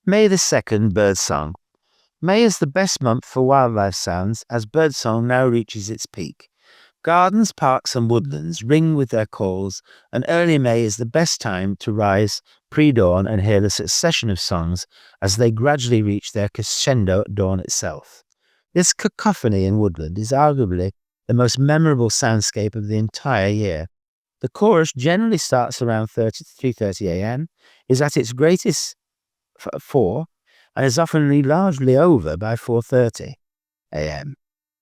May the 2nd, birdsong. May is the best month for wildlife sounds as birdsong now reaches its peak. Gardens, parks and woodlands ring with their calls, and early May is the best time to rise pre-dawn and hear the succession of songs as they gradually reach their crescendo at dawn itself. This cacophony in woodland is arguably the most memorable soundscape of the entire year. The chorus generally starts around 3:30 a.m., is at its greatest at 4, and is often largely over by 4:30 a.m.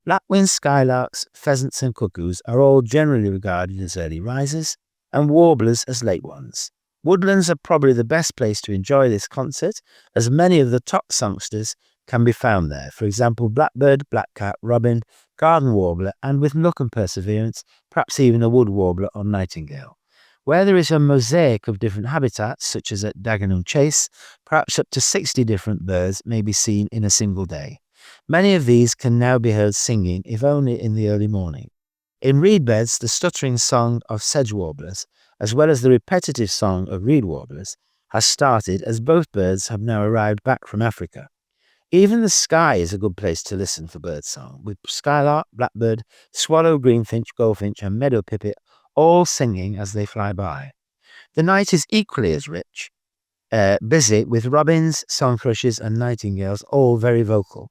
Lapwings, skylarks, pheasants and cuckoos are all generally regarded as early risers, and warblers as late ones. Woodlands are probably the best place to enjoy this concert, as many of the top songsters can be found there. For example, blackbird, blackcap, robin, garden warbler, and with luck and perseverance, perhaps even a wood warbler or nightingale. Where there is a mosaic of different habitats, such as at Dagenham Chase, perhaps up to 60 different birds may be seen in a single day. Many of these can now be heard singing, if only in the early morning. In reed beds, the stuttering song of sedge warblers, as well as the repetitive song of reed warblers, has started as both birds have now arrived back from Africa. Even the sky is a good place to listen for birdsong, with skylark, blackbird, swallow, greenfinch, goldfinch and meadow pipit all singing as they fly by. The night is equally as rich, busy with robins, song thrushes and nightingales, all very vocal.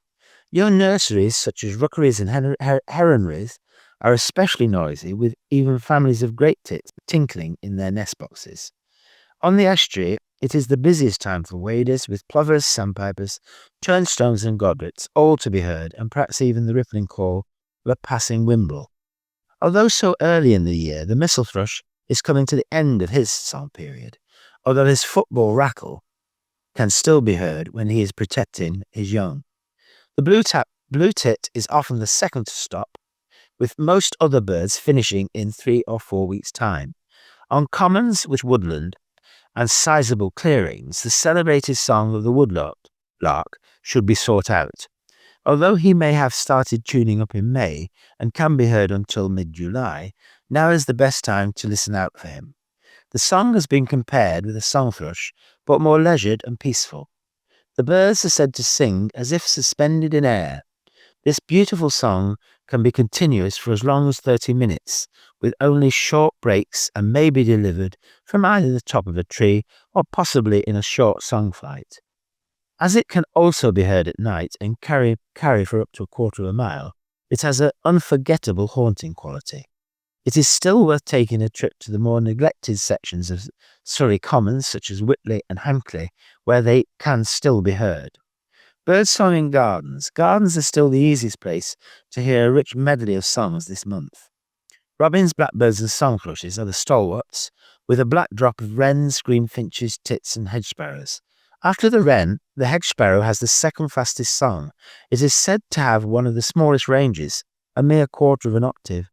Young nurseries such as rookeries and heronries are especially noisy, with even families of great tits tinkling in their nest boxes. On the estuary, it is the busiest time for waders, with plovers, sandpipers, turnstones and godwits, all to be heard, and perhaps even the rippling call of a passing whimbrel. Although so early in the year, the mistle thrush is coming to the end of his song period, although his football rackle can still be heard when he is protecting his young. The blue tit is often the second to stop, with most other birds finishing in 3 or 4 weeks' time. On commons with woodland and sizable clearings, the celebrated song of the woodlark should be sought out. Although he may have started tuning up in May and can be heard until mid-July, now is the best time to listen out for him. The song has been compared with a song thrush, but more leisured and peaceful. The birds are said to sing as if suspended in air. This beautiful song can be continuous for as long as 30 minutes, with only short breaks, and may be delivered from either the top of a tree or possibly in a short song flight. As it can also be heard at night and carry for up to a quarter of a mile, it has an unforgettable haunting quality. It is still worth taking a trip to the more neglected sections of Surrey Commons, such as Whitley and Hankley, where they can still be heard. Birdsong in gardens. Gardens are still the easiest place to hear a rich medley of songs this month. Robins, blackbirds and song thrushes are the stalwarts, with a black drop of wrens, greenfinches, tits and hedge sparrows. After the wren, the hedge sparrow has the second fastest song. It is said to have one of the smallest ranges, a mere quarter of an octave.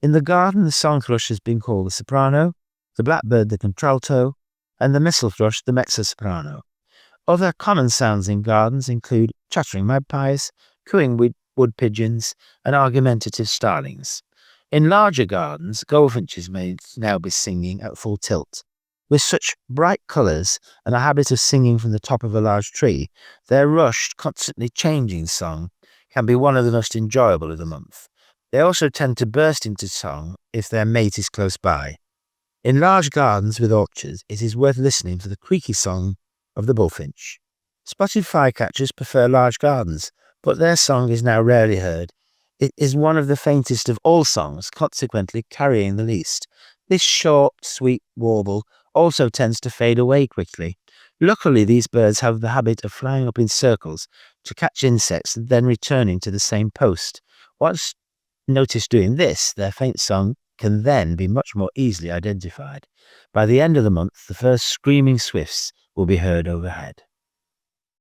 In the garden, the song thrush has been called the soprano, the blackbird the contralto, and the mistle thrush the mezzo-soprano. Other common sounds in gardens include chattering magpies, cooing wood pigeons, and argumentative starlings. In larger gardens, goldfinches may now be singing at full tilt. With such bright colours and a habit of singing from the top of a large tree, their rushed, constantly changing song can be one of the most enjoyable of the month. They also tend to burst into song if their mate is close by. In large gardens with orchards, it is worth listening for the creaky song of the bullfinch. Spotted flycatchers prefer large gardens, but their song is now rarely heard. It is one of the faintest of all songs, consequently carrying the least. This short, sweet warble also tends to fade away quickly. Luckily, these birds have the habit of flying up in circles to catch insects and then returning to the same post. Once noticed doing this, their faint song can then be much more easily identified. By the end of the month, the first screaming swifts will be heard overhead.